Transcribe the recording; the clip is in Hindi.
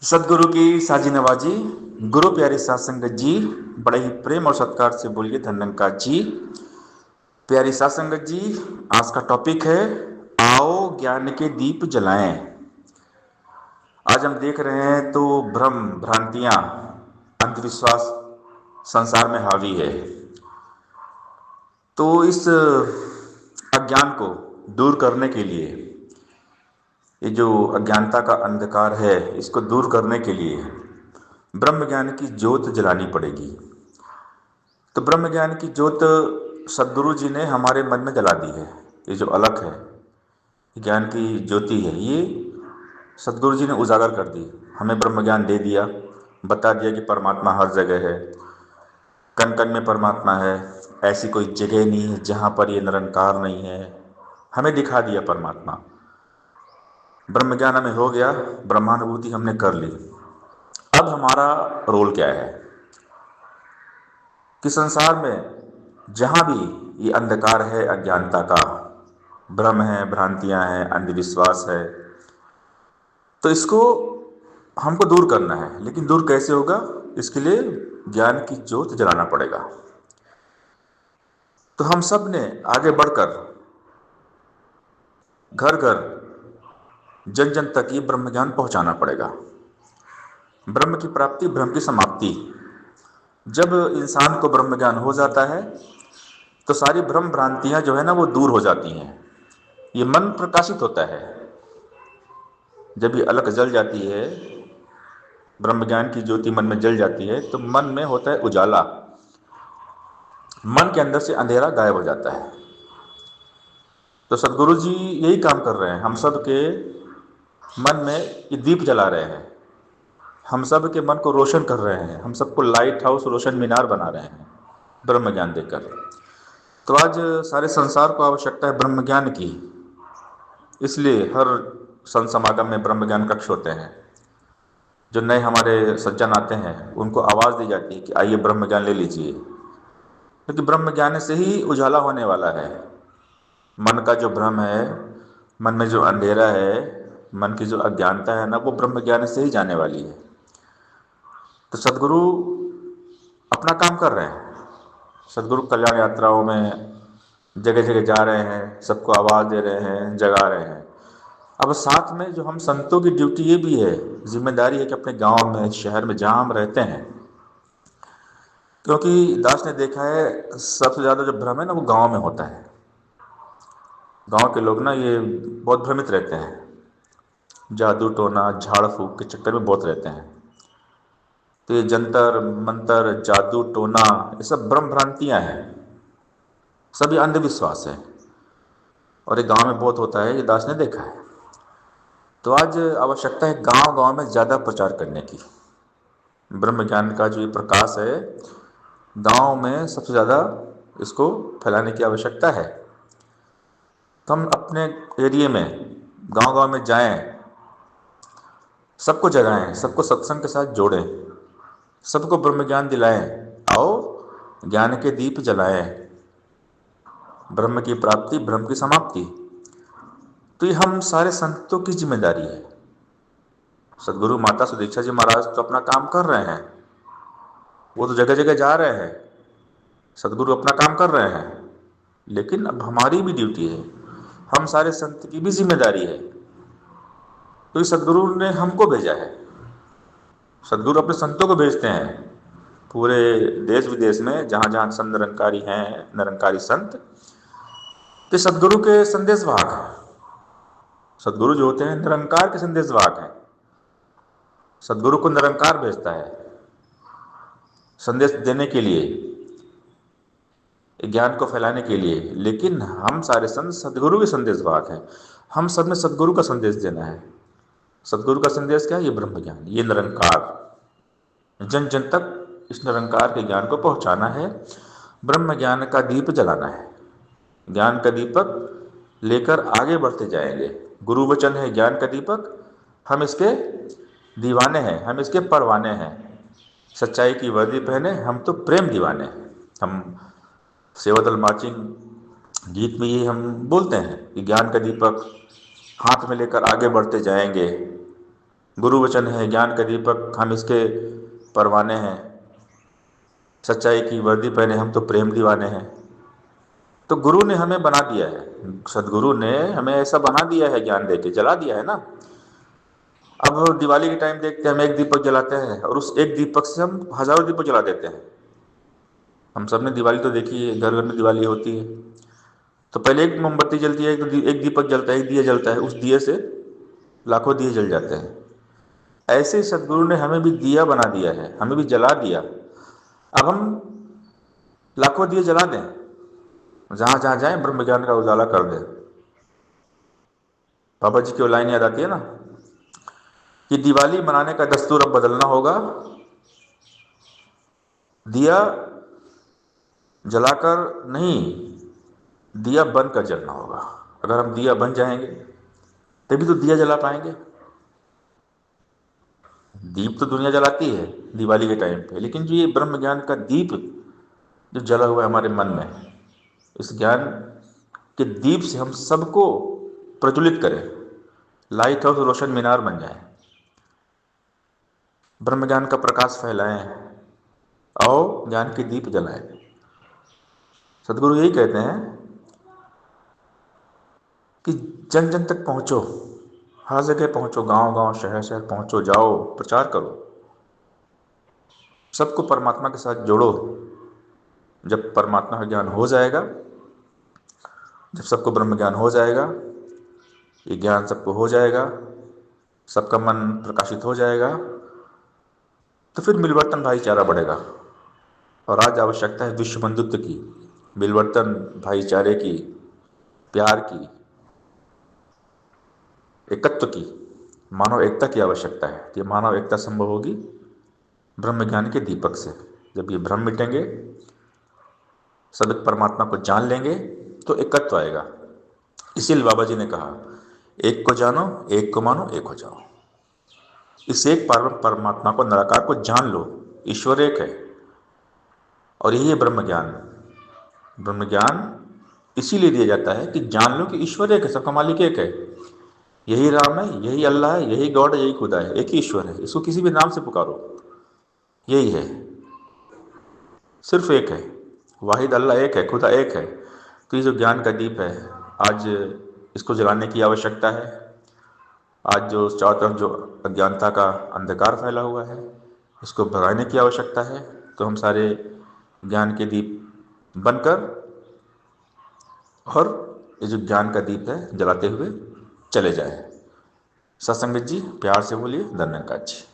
सदगुरु की साजी नवाजी। गुरु प्यारे साध संगत जी, बड़े ही प्रेम और सत्कार से बोलिए धन्यंकार जी। प्यारी साध संगत जी, आज का टॉपिक है आओ ज्ञान के दीप जलाएं। आज हम देख रहे हैं तो भ्रम भ्रांतियां अंधविश्वास संसार में हावी है। तो इस अज्ञान को दूर करने के लिए, ये जो अज्ञानता का अंधकार है इसको दूर करने के लिए ब्रह्म ज्ञान की ज्योत जलानी पड़ेगी। तो ब्रह्म ज्ञान की ज्योत सदगुरु जी ने हमारे मन में जला दी है। ये जो अलख है, ज्ञान की ज्योति है, ये सदगुरु जी ने उजागर कर दी। हमें ब्रह्म ज्ञान दे दिया, बता दिया कि परमात्मा हर जगह है, कण कण में परमात्मा है, ऐसी कोई जगह नहीं है जहाँ पर ये निरंकार नहीं है। हमें दिखा दिया परमात्मा। ब्रह्म ज्ञान हमें हो गया, ब्रह्मानुभूति हमने कर ली। अब हमारा रोल क्या है कि संसार में जहाँ भी ये अंधकार है, अज्ञानता का भ्रम है, भ्रांतियां हैं, अंधविश्वास है, तो इसको हमको दूर करना है। लेकिन दूर कैसे होगा? इसके लिए ज्ञान की ज्योत जलाना पड़ेगा। तो हम सब ने आगे बढ़कर घर घर जन जन तक ये ब्रह्म ज्ञान पहुंचाना पड़ेगा। ब्रह्म की प्राप्ति, ब्रह्म की समाप्ति। जब इंसान को ब्रह्म ज्ञान हो जाता है तो सारी भ्रम भ्रांतियां जो है ना वो दूर हो जाती हैं। ये मन प्रकाशित होता है। जब ये अलख जल जाती है, ब्रह्म ज्ञान की ज्योति मन में जल जाती है, तो मन में होता है उजाला। मन के अंदर से अंधेरा गायब हो जाता है। तो सदगुरु जी यही काम कर रहे हैं, हम सब के मन में ये दीप जला रहे हैं, हम सब के मन को रोशन कर रहे हैं, हम सबको लाइट हाउस, रोशन मीनार बना रहे हैं ब्रह्म ज्ञान देकर। तो आज सारे संसार को आवश्यकता है ब्रह्म ज्ञान की। इसलिए हर संत समागम में ब्रह्म ज्ञान कक्ष होते हैं। जो नए हमारे सज्जन आते हैं उनको आवाज़ दी जाती है कि आइए ब्रह्म ज्ञान ले लीजिए, क्योंकि ब्रह्म ज्ञान से ही उजाला होने वाला है। मन का जो भ्रम है, मन में जो अंधेरा है, मन की जो अज्ञानता है ना, वो ब्रह्म ज्ञान से ही जाने वाली है। तो सदगुरु अपना काम कर रहे हैं। सदगुरु कल्याण यात्राओं में जगह जगह जा रहे हैं, सबको आवाज़ दे रहे हैं, जगा रहे हैं। अब साथ में जो हम संतों की ड्यूटी ये भी है, जिम्मेदारी है कि अपने गांव में, शहर में जहाँ हम रहते हैं, क्योंकि दास ने देखा है सबसे ज़्यादा जो भ्रम है ना वो गांव में होता है। गांव के लोग ना ये बहुत भ्रमित रहते हैं, जादू टोना झाड़ फूक के चक्कर में बहुत रहते हैं। तो ये जंतर मंतर, जादू टोना, ये सब भ्रम भ्रांतियाँ हैं, सभी अंधविश्वास है। और ये गांव में बहुत होता है, ये दास ने देखा है। तो आज आवश्यकता है गांव गांव में ज़्यादा प्रचार करने की। ब्रह्म ज्ञान का जो ये प्रकाश है, गांव में सबसे ज़्यादा इसको फैलाने की आवश्यकता है। तो हम अपने एरिए में गांव गांव में जाएं, सबको जगाएं, सबको सत्संग के साथ जोड़ें, सबको ब्रह्म ज्ञान दिलाएं। आओ ज्ञान के दीप जलाएं, ब्रह्म की प्राप्ति, ब्रह्म की समाप्ति। तो ये हम सारे संतों की जिम्मेदारी है। सदगुरु माता सुदीक्षा जी महाराज तो अपना काम कर रहे हैं, वो तो जगह जगह जा रहे हैं, सदगुरु अपना काम कर रहे हैं। लेकिन अब हमारी भी ड्यूटी है, हम सारे संत की भी जिम्मेदारी है। तो इस सदगुरु ने हमको भेजा है। सदगुरु अपने संतों को भेजते हैं पूरे देश विदेश में, जहाँ जहाँ संत निरंकारी हैं, निरंकारी संत, तो सदगुरु के संदेश वाहक हैं। सदगुरु जो होते हैं निरंकार के संदेश वाहक हैं। सदगुरु को निरंकार भेजता है संदेश देने के लिए, ज्ञान को फैलाने के लिए। लेकिन हम सारे संत सदगुरु के संदेश वाहक हैं। हम सब में सदगुरु का संदेश देना है। सदगुरु का संदेश क्या है? ये ब्रह्म ज्ञान, ये निरंकार, जन जन तक इस निरंकार के ज्ञान को पहुंचाना है। ब्रह्म ज्ञान का दीप जलाना है। ज्ञान का दीपक लेकर आगे बढ़ते जाएंगे। गुरु वचन है ज्ञान का दीपक, हम इसके दीवाने हैं, हम इसके परवाने हैं। सच्चाई की वर्दी पहने, हम तो प्रेम दीवाने हैं। हम सेवादल मार्चिंग गीत में ये हम बोलते हैं कि ज्ञान का दीपक हाथ में लेकर आगे बढ़ते जाएंगे। गुरु वचन है ज्ञान का दीपक, हम इसके परवाने हैं। सच्चाई की वर्दी पहने हम तो प्रेम दीवाने हैं। तो गुरु ने हमें बना दिया है, सदगुरु ने हमें ऐसा बना दिया है, ज्ञान दे के जला दिया है ना। अब दिवाली के टाइम देखते हैं हम एक दीपक जलाते हैं और उस एक दीपक से हम हजारों दीपक जला देते हैं। हम सब ने दिवाली तो देखी है, घर घर में दिवाली होती है। तो पहले एक मोमबत्ती जलती है, एक दीपक जलता है, एक दिया जलता है, उस दिए से लाखों दिए जल जाते हैं। ऐसे ही सदगुरु ने हमें भी दिया बना दिया है, हमें भी जला दिया। अब हम लाखों दिए जला दें, जहां जहां जाएं ब्रह्म ज्ञान का उजाला कर दें। बाबा जी की वो लाइन याद आती है ना कि दिवाली मनाने का दस्तूर अब बदलना होगा, दिया जलाकर नहीं, दिया बनकर जलना होगा। अगर हम दिया बन जाएंगे तभी तो दिया जला पाएंगे। दीप तो दुनिया जलाती है दिवाली के टाइम पे, लेकिन जो ये ब्रह्म ज्ञान का दीप जो जला हुआ है हमारे मन में, इस ज्ञान के दीप से हम सबको प्रज्वलित करें, लाइट हाउस रोशन मीनार बन जाए, ब्रह्म ज्ञान का प्रकाश फैलाएं, आओ ज्ञान के दीप जलाएं। सदगुरु यही कहते हैं कि जन जन तक पहुंचो, हर जगह पहुंचो, गांव गांव शहर शहर पहुंचो, जाओ प्रचार करो, सबको परमात्मा के साथ जोड़ो। जब परमात्मा का ज्ञान हो जाएगा, जब सबको ब्रह्म ज्ञान हो जाएगा, ये ज्ञान सबको हो जाएगा, सबका मन प्रकाशित हो जाएगा, तो फिर मिलवर्तन भाईचारा बढ़ेगा। और आज आवश्यकता है विश्व बंधुत्व की, मिलवर्तन भाईचारे की, प्यार की, एकत्व की, मानव एकता की आवश्यकता है। ये मानव एकता संभव होगी ब्रह्म ज्ञान के दीपक से। जब ये भ्रम मिटेंगे, सब एक परमात्मा को जान लेंगे, तो एकत्व आएगा। इसीलिए बाबा जी ने कहा, एक को जानो, एक को मानो, एक हो जाओ। इस एक परमात्मा को, निराकार को जान लो, ईश्वर एक है। और यही है ब्रह्म ज्ञान। ब्रह्म ज्ञान इसीलिए दिया जाता है कि जान लो कि ईश्वर एक है, सबका मालिक एक है। यही राम है, यही अल्लाह है, यही गॉड है, यही खुदा है, एक ही ईश्वर है। इसको किसी भी नाम से पुकारो, यही है, सिर्फ एक है। वाहिद अल्लाह एक है, खुदा एक है। तो ये जो ज्ञान का दीप है, आज इसको जलाने की आवश्यकता है। आज जो चारों तरफ जो अज्ञानता का अंधकार फैला हुआ है, इसको भगाने की आवश्यकता है। तो हम सारे ज्ञान के दीप बनकर, और ये जो ज्ञान का दीप है जलाते हुए चले जाए। सत्संगत जी प्यार से बोलिए धन्यवाद जी।